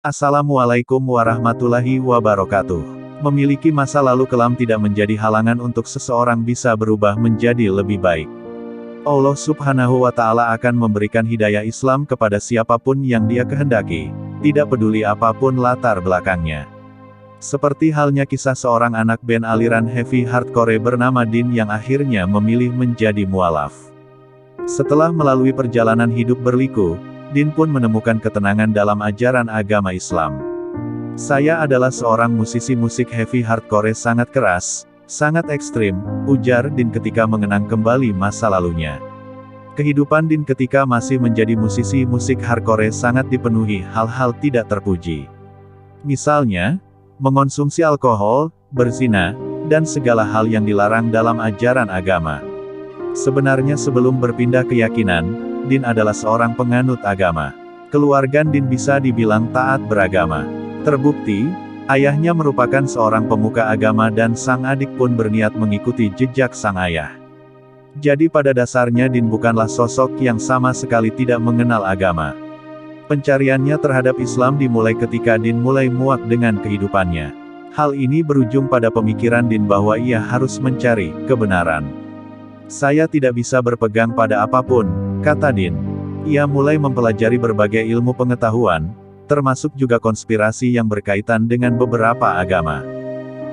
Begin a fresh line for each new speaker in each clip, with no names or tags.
Assalamualaikum warahmatullahi wabarakatuh. Memiliki masa lalu kelam tidak menjadi halangan untuk seseorang bisa berubah menjadi lebih baik. Allah Subhanahu wa Ta'ala akan memberikan hidayah Islam kepada siapapun yang Dia kehendaki, tidak peduli apapun latar belakangnya. Seperti halnya kisah seorang anak band aliran heavy hardcore bernama Din yang akhirnya memilih menjadi mualaf. Setelah melalui perjalanan hidup berliku, Din pun menemukan ketenangan dalam ajaran agama Islam. Saya adalah seorang musisi musik heavy hardcore sangat keras, sangat ekstrim, ujar Din ketika mengenang kembali masa lalunya. Kehidupan Din ketika masih menjadi musisi musik hardcore sangat dipenuhi hal-hal tidak terpuji. Misalnya, mengonsumsi alkohol, berzina, dan segala hal yang dilarang dalam ajaran agama. Sebenarnya sebelum berpindah keyakinan, Din adalah seorang penganut agama. Keluarga Din bisa dibilang taat beragama. Terbukti, ayahnya merupakan seorang pemuka agama dan sang adik pun berniat mengikuti jejak sang ayah. Jadi pada dasarnya Din bukanlah sosok yang sama sekali tidak mengenal agama. Pencariannya terhadap Islam dimulai ketika Din mulai muak dengan kehidupannya. Hal ini berujung pada pemikiran Din bahwa ia harus mencari kebenaran. Saya tidak bisa berpegang pada apapun, kata Din. Ia mulai mempelajari berbagai ilmu pengetahuan, termasuk juga konspirasi yang berkaitan dengan beberapa agama.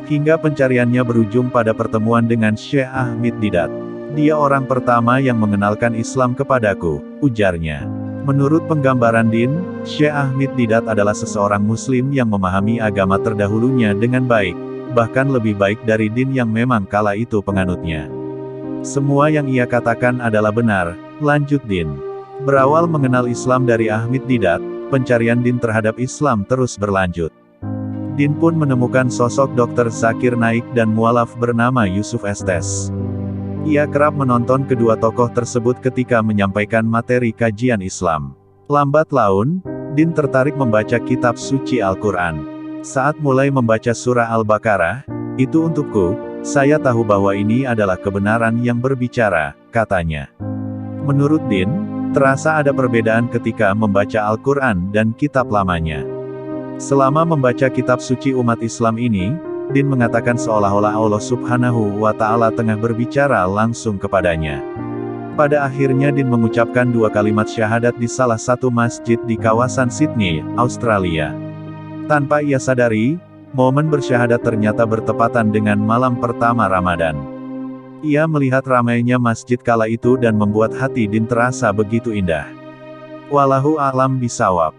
Hingga pencariannya berujung pada pertemuan dengan Syekh Ahmad Didat. Dia orang pertama yang mengenalkan Islam kepadaku, ujarnya. Menurut penggambaran Din, Syekh Ahmad Didat adalah seseorang muslim yang memahami agama terdahulunya dengan baik, bahkan lebih baik dari Din yang memang kala itu penganutnya. Semua yang ia katakan adalah benar, lanjut Din. Berawal mengenal Islam dari Ahmad Didat, pencarian Din terhadap Islam terus berlanjut. Din pun menemukan sosok Dr. Zakir Naik dan mualaf bernama Yusuf Estes. Ia kerap menonton kedua tokoh tersebut ketika menyampaikan materi kajian Islam. Lambat laun, Din tertarik membaca kitab suci Al-Quran. Saat mulai membaca surah Al-Baqarah, itu untukku, saya tahu bahwa ini adalah kebenaran yang berbicara, katanya. Menurut Din, terasa ada perbedaan ketika membaca Al-Quran dan kitab lamanya. Selama membaca kitab suci umat Islam ini, Din mengatakan seolah-olah Allah Subhanahu wa Ta'ala tengah berbicara langsung kepadanya. Pada akhirnya Din mengucapkan 2 kalimat syahadat di salah satu masjid di kawasan Sydney, Australia. Tanpa ia sadari, momen bersyahadat ternyata bertepatan dengan malam pertama Ramadan. Ia melihat ramainya masjid kala itu dan membuat hati Din terasa begitu indah. Wallahu a'lam bishawab.